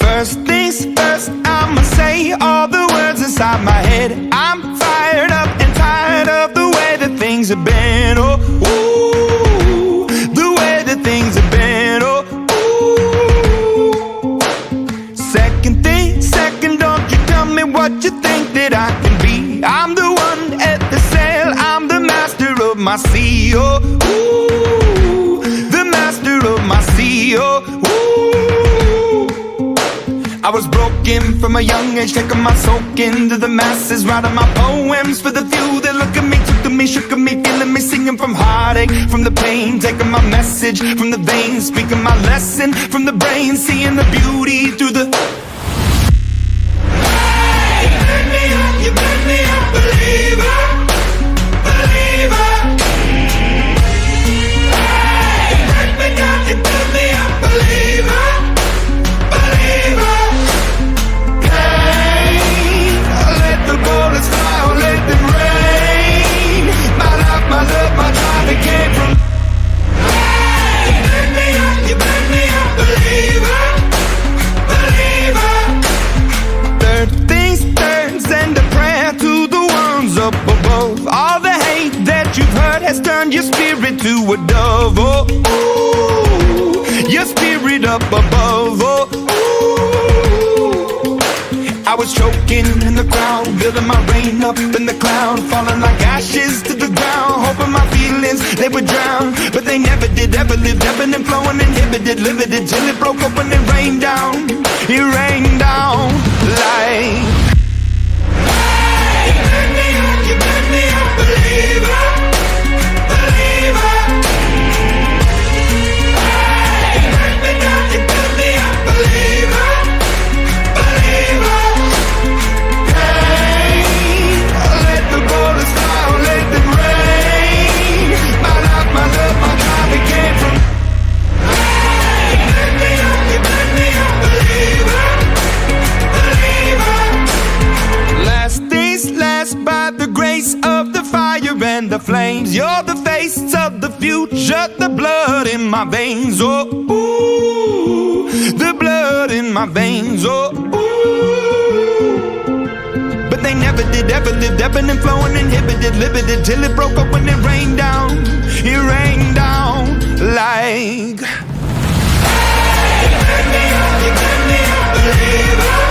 First things first, I'ma say all the words inside my head. I'm fired up and tired of the way that things have been. Oh, ooh, the way that things have been. Oh, ooh. Second thing, second, don't you tell me what you think that I can be. I'm the one at the sail, I'm the master of my sea. Oh, ooh, the master of my sea. Oh, ooh. I was broken from a young age, taking my soak into the masses, writing my poems for the few that look at me, took to me, shook at me, feeling me, singing from heartache, from the pain, taking my message from the veins, speaking my lesson from the brain, seeing the beauty through the... Hey, you make me up, you make me a believer, believer. Hey, you break me down, you build me up, believer, believer. The bullets fly or let them rain. My life, my love, my drive, it came from. Hey, you make me up, you make me a believer, believer. Third things third, send a prayer to the ones up above. All the hate that you've heard has turned your spirit to a dove. Oh, ooh, your spirit up above. Oh, ooh. I was choking in the crowd, building my rain up in the cloud, falling like ashes to the ground, hoping my feelings, they would drown, but they never did, ever lived, ebbing and flowing, inhibited, limited, till it broke up when it rained down, like... Hey, you make me up, you make me a believer, believer. Hey, you break me down, you build me a believer, believer. The bullets fly or let them rain. My life, my love, my drive, it came from. Hey, you make me up, you make me a believer, believer. Last things last, by the grace of the fire and the flames. You're the face of the future, the blood in my veins. Oh, ooh, the blood in my veins. Oh, ooh. They never did, ever lived, ebbing and flowing, inhibited, limited, till it broke up when it rained down like... Hey, you make me up, you make me a believer.